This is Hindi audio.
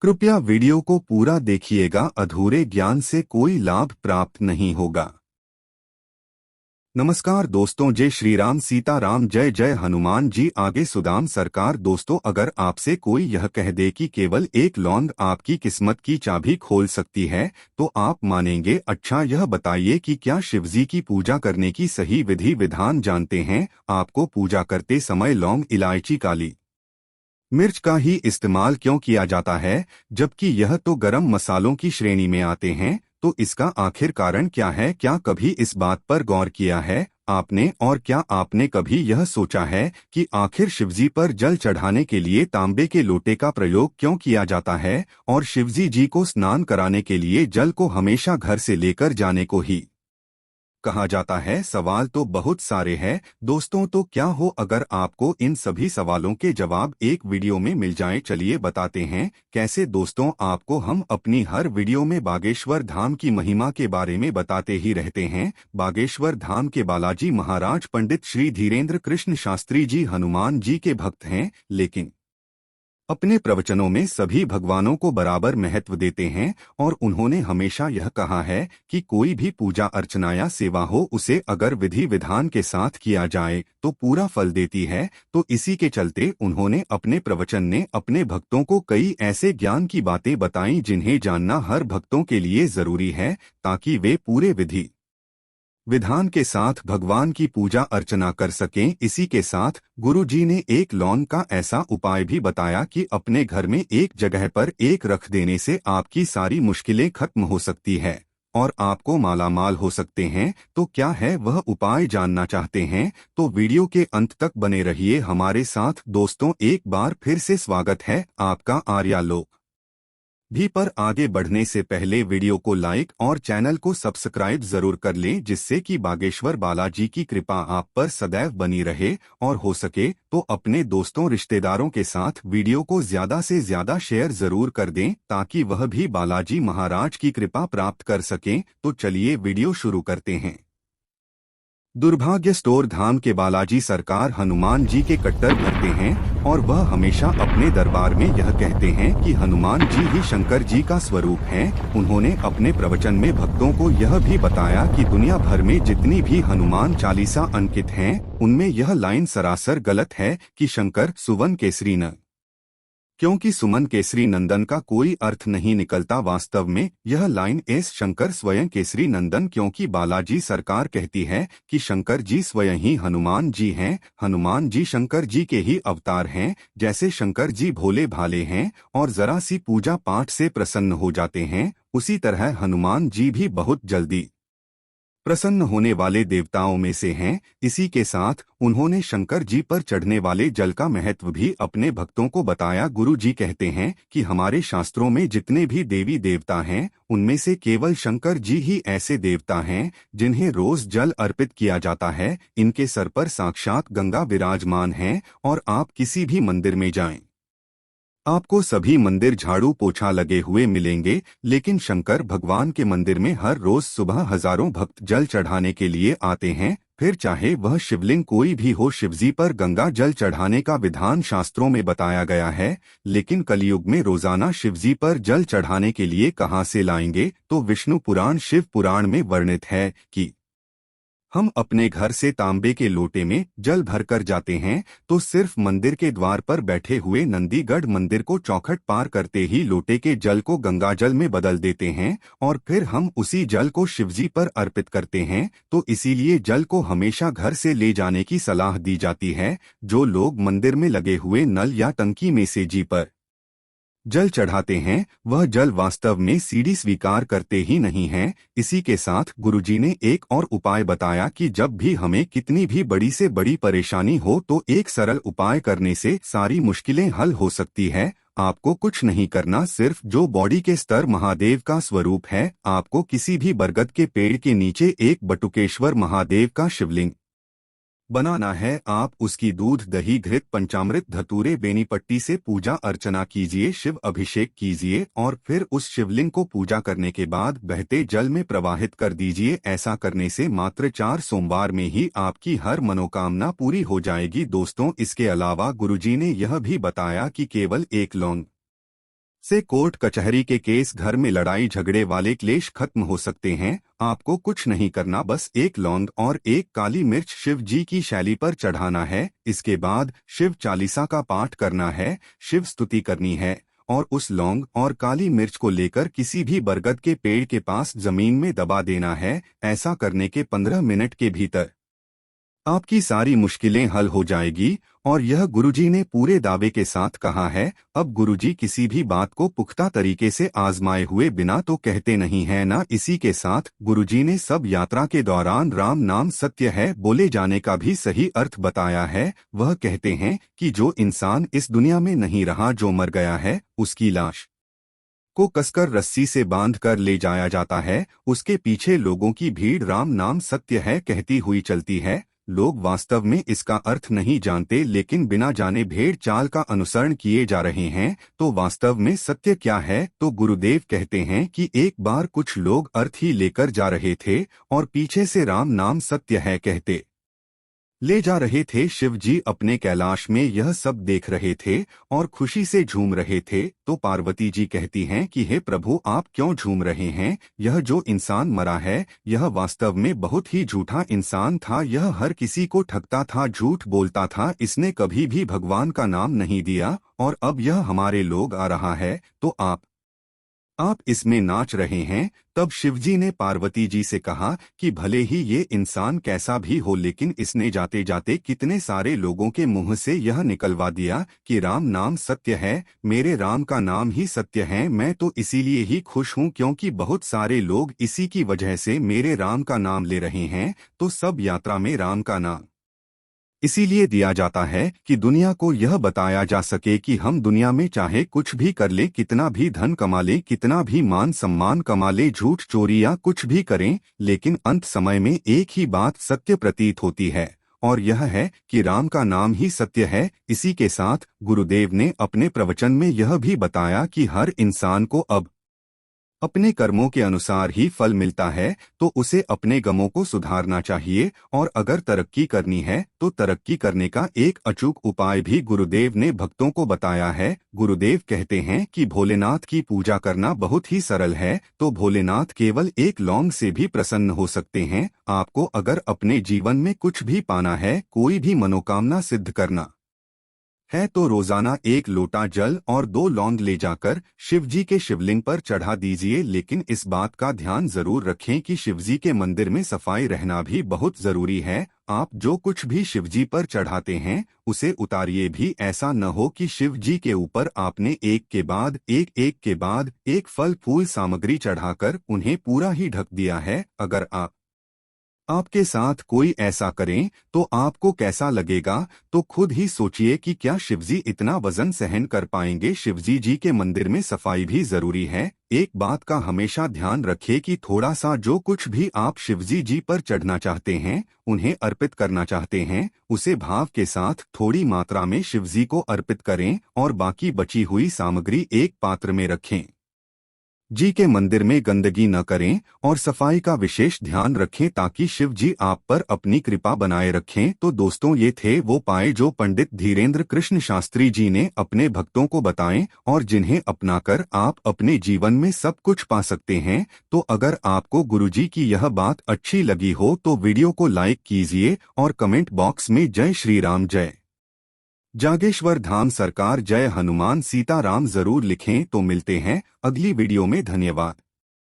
कृपया वीडियो को पूरा देखिएगा, अधूरे ज्ञान से कोई लाभ प्राप्त नहीं होगा। नमस्कार दोस्तों, जय श्री राम, सीताराम, जय जय हनुमान जी आगे सुदाम सरकार। दोस्तों, अगर आपसे कोई यह कह दे कि केवल एक लौंग आपकी किस्मत की चाबी खोल सकती है तो आप मानेंगे? अच्छा, यह बताइए कि क्या शिवजी की पूजा करने की सही विधि विधान जानते हैं? आपको पूजा करते समय लौंग, इलायची, काली मिर्च का ही इस्तेमाल क्यों किया जाता है, जबकि यह तो गरम मसालों की श्रेणी में आते हैं? तो इसका आखिर कारण क्या है? क्या कभी इस बात पर गौर किया है आपने? और क्या आपने कभी यह सोचा है कि आखिर शिवजी पर जल चढ़ाने के लिए तांबे के लोटे का प्रयोग क्यों किया जाता है और शिवजी जी को स्नान कराने के लिए जल को हमेशा घर से लेकर जाने को ही कहा जाता है? सवाल तो बहुत सारे हैं दोस्तों, तो क्या हो अगर आपको इन सभी सवालों के जवाब एक वीडियो में मिल जाएं? चलिए बताते हैं कैसे। दोस्तों, आपको हम अपनी हर वीडियो में बागेश्वर धाम की महिमा के बारे में बताते ही रहते हैं। बागेश्वर धाम के बालाजी महाराज पंडित श्री धीरेन्द्र कृष्ण शास्त्री जी हनुमान जी के भक्त हैं, लेकिन अपने प्रवचनों में सभी भगवानों को बराबर महत्व देते हैं और उन्होंने हमेशा यह कहा है कि कोई भी पूजा अर्चना या सेवा हो, उसे अगर विधि विधान के साथ किया जाए तो पूरा फल देती है। तो इसी के चलते उन्होंने अपने प्रवचन ने अपने भक्तों को कई ऐसे ज्ञान की बातें बताई जिन्हें जानना हर भक्तों के लिए जरूरी है, ताकि वे पूरे विधि विधान के साथ भगवान की पूजा अर्चना कर सकें। इसी के साथ गुरु जी ने एक लौंग का ऐसा उपाय भी बताया कि अपने घर में एक जगह पर एक रख देने से आपकी सारी मुश्किलें खत्म हो सकती है और आपको मालामाल हो सकते हैं। तो क्या है वह उपाय, जानना चाहते हैं तो वीडियो के अंत तक बने रहिए हमारे साथ। दोस्तों, एक बार फिर से स्वागत है आपका आर्यालोक भी पर। आगे बढ़ने से पहले वीडियो को लाइक और चैनल को सब्सक्राइब जरूर कर लें, जिससे कि बागेश्वर बालाजी की कृपा आप पर सदैव बनी रहे। और हो सके तो अपने दोस्तों रिश्तेदारों के साथ वीडियो को ज्यादा से ज्यादा शेयर जरूर कर दें, ताकि वह भी बालाजी महाराज की कृपा प्राप्त कर सकें। तो चलिए वीडियो शुरू करते हैं। दुर्भाग्य स्टोर धाम के बालाजी सरकार हनुमान जी के कट्टर भरते हैं और वह हमेशा अपने दरबार में यह कहते हैं कि हनुमान जी ही शंकर जी का स्वरूप हैं। उन्होंने अपने प्रवचन में भक्तों को यह भी बताया कि दुनिया भर में जितनी भी हनुमान चालीसा अंकित हैं, उनमें यह लाइन सरासर गलत है कि शंकर सुवन केसरी न, क्योंकि सुमन केसरी नंदन का कोई अर्थ नहीं निकलता। वास्तव में यह लाइन एस शंकर स्वयं केसरी नंदन, क्योंकि बालाजी सरकार कहती है कि शंकर जी स्वयं ही हनुमान जी हैं। हनुमान जी शंकर जी के ही अवतार हैं। जैसे शंकर जी भोले भाले हैं और जरा सी पूजा पाठ से प्रसन्न हो जाते हैं, उसी तरह हनुमान जी भी बहुत जल्दी प्रसन्न होने वाले देवताओं में से हैं। इसी के साथ उन्होंने शंकर जी पर चढ़ने वाले जल का महत्व भी अपने भक्तों को बताया। गुरु जी कहते हैं कि हमारे शास्त्रों में जितने भी देवी देवता हैं, उनमें से केवल शंकर जी ही ऐसे देवता हैं जिन्हें रोज जल अर्पित किया जाता है। इनके सर पर साक्षात गंगा विराजमान है और आप किसी भी मंदिर में जाएं, आपको सभी मंदिर झाड़ू पोछा लगे हुए मिलेंगे, लेकिन शंकर भगवान के मंदिर में हर रोज सुबह हजारों भक्त जल चढ़ाने के लिए आते हैं। फिर चाहे वह शिवलिंग कोई भी हो, शिवजी पर गंगा जल चढ़ाने का विधान शास्त्रों में बताया गया है। लेकिन कलयुग में रोजाना शिवजी पर जल चढ़ाने के लिए कहां से लाएंगे? तो विष्णु पुराण, शिव पुराण में वर्णित है कि हम अपने घर से तांबे के लोटे में जल भरकर जाते हैं, तो सिर्फ मंदिर के द्वार पर बैठे हुए नंदीगढ़ मंदिर को चौखट पार करते ही लोटे के जल को गंगाजल में बदल देते हैं और फिर हम उसी जल को शिवजी पर अर्पित करते हैं। तो इसीलिए जल को हमेशा घर से ले जाने की सलाह दी जाती है। जो लोग मंदिर में लगे हुए नल या टंकी में से जी पर जल चढ़ाते हैं, वह जल वास्तव में सीढ़ी स्वीकार करते ही नहीं हैं। इसी के साथ गुरुजी ने एक और उपाय बताया कि जब भी हमें कितनी भी बड़ी से बड़ी परेशानी हो, तो एक सरल उपाय करने से सारी मुश्किलें हल हो सकती है। आपको कुछ नहीं करना, सिर्फ जो बॉडी के स्तर महादेव का स्वरूप है, आपको किसी भी बरगद के पेड़ के नीचे एक बटुकेश्वर महादेव का शिवलिंग बनाना है। आप उसकी दूध, दही, घृत, पंचामृत, धतूरे, बेनीपट्टी से पूजा अर्चना कीजिए, शिव अभिषेक कीजिए और फिर उस शिवलिंग को पूजा करने के बाद बहते जल में प्रवाहित कर दीजिए। ऐसा करने से मात्र 4 सोमवार में ही आपकी हर मनोकामना पूरी हो जाएगी। दोस्तों, इसके अलावा गुरुजी ने यह भी बताया कि केवल एक लौंग से कोर्ट कचहरी के केस, घर में लड़ाई झगड़े वाले क्लेश खत्म हो सकते हैं। आपको कुछ नहीं करना, बस एक लौंग और एक काली मिर्च शिव जी की शैली पर चढ़ाना है। इसके बाद शिव चालीसा का पाठ करना है, शिव स्तुति करनी है और उस लौंग और काली मिर्च को लेकर किसी भी बरगद के पेड़ के पास जमीन में दबा देना है। ऐसा करने के 15 मिनट के भीतर आपकी सारी मुश्किलें हल हो जाएगी। और यह गुरुजी ने पूरे दावे के साथ कहा है। अब गुरुजी किसी भी बात को पुख्ता तरीके से आजमाए हुए बिना तो कहते नहीं है ना। इसी के साथ गुरुजी ने सब यात्रा के दौरान राम नाम सत्य है बोले जाने का भी सही अर्थ बताया है। वह कहते हैं कि जो इंसान इस दुनिया में नहीं रहा, जो मर गया है, उसकी लाश को कसकर रस्सी से बांध कर ले जाया जाता है। उसके पीछे लोगों की भीड़ राम नाम सत्य है कहती हुई चलती है। लोग वास्तव में इसका अर्थ नहीं जानते, लेकिन बिना जाने भेड़ चाल का अनुसरण किए जा रहे हैं। तो वास्तव में सत्य क्या है? तो गुरुदेव कहते हैं कि एक बार कुछ लोग अर्थ ही लेकर जा रहे थे और पीछे से राम नाम सत्य है कहते ले जा रहे थे। शिव जी अपने कैलाश में यह सब देख रहे थे और खुशी से झूम रहे थे। तो पार्वती जी कहती हैं कि हे प्रभु, आप क्यों झूम रहे हैं? यह जो इंसान मरा है, यह वास्तव में बहुत ही झूठा इंसान था। यह हर किसी को ठगता था, झूठ बोलता था। इसने कभी भी भगवान का नाम नहीं दिया और अब यह हमारे लोग आ रहा है, तो आप इसमें नाच रहे हैं। तब शिवजी ने पार्वती जी से कहा कि भले ही ये इंसान कैसा भी हो, लेकिन इसने जाते जाते कितने सारे लोगों के मुंह से यह निकलवा दिया कि राम नाम सत्य है। मेरे राम का नाम ही सत्य है। मैं तो इसीलिए ही खुश हूँ क्योंकि बहुत सारे लोग इसी की वजह से मेरे राम का नाम ले रहे हैं। तो सब यात्रा में राम का नाम इसीलिए दिया जाता है कि दुनिया को यह बताया जा सके कि हम दुनिया में चाहे कुछ भी कर ले, कितना भी धन कमा ले, कितना भी मान सम्मान कमा ले, झूठ चोरी या कुछ भी करें, लेकिन अंत समय में एक ही बात सत्य प्रतीत होती है और यह है कि राम का नाम ही सत्य है। इसी के साथ गुरुदेव ने अपने प्रवचन में यह भी बताया कि हर इंसान को अब अपने कर्मों के अनुसार ही फल मिलता है, तो उसे अपने गमों को सुधारना चाहिए और अगर तरक्की करनी है तो तरक्की करने का एक अचूक उपाय भी गुरुदेव ने भक्तों को बताया है। गुरुदेव कहते हैं कि भोलेनाथ की पूजा करना बहुत ही सरल है। तो भोलेनाथ केवल एक लौंग से भी प्रसन्न हो सकते हैं। आपको अगर अपने जीवन में कुछ भी पाना है, कोई भी मनोकामना सिद्ध करना है, तो रोजाना एक लोटा जल और 2 लौंग ले जाकर शिवजी के शिवलिंग पर चढ़ा दीजिए। लेकिन इस बात का ध्यान जरूर रखें कि शिवजी के मंदिर में सफाई रहना भी बहुत जरूरी है। आप जो कुछ भी शिवजी पर चढ़ाते हैं उसे उतारिए भी। ऐसा न हो कि शिवजी के ऊपर आपने एक के बाद एक फल फूल सामग्री चढ़ाकर उन्हें पूरा ही ढक दिया है। अगर आपके साथ कोई ऐसा करें तो आपको कैसा लगेगा? तो खुद ही सोचिए कि क्या शिवजी इतना वजन सहन कर पाएंगे। शिवजी जी के मंदिर में सफाई भी जरूरी है। एक बात का हमेशा ध्यान रखिए कि थोड़ा सा जो कुछ भी आप शिवजी जी पर चढ़ना चाहते हैं, उन्हें अर्पित करना चाहते हैं, उसे भाव के साथ थोड़ी मात्रा में शिवजी को अर्पित करें और बाकी बची हुई सामग्री एक पात्र में रखें। जी के मंदिर में गंदगी न करें और सफाई का विशेष ध्यान रखें ताकि शिव जी आप पर अपनी कृपा बनाए रखें। तो दोस्तों, ये थे वो उपाय जो पंडित धीरेन्द्र कृष्ण शास्त्री जी ने अपने भक्तों को बताएं और जिन्हें अपनाकर आप अपने जीवन में सब कुछ पा सकते हैं। तो अगर आपको गुरुजी की यह बात अच्छी लगी हो तो वीडियो को लाइक कीजिए और कमेंट बॉक्स में जय श्री राम, जय जागेश्वर धाम सरकार, जय हनुमान सीता राम जरूर लिखें। तो मिलते हैं अगली वीडियो में। धन्यवाद।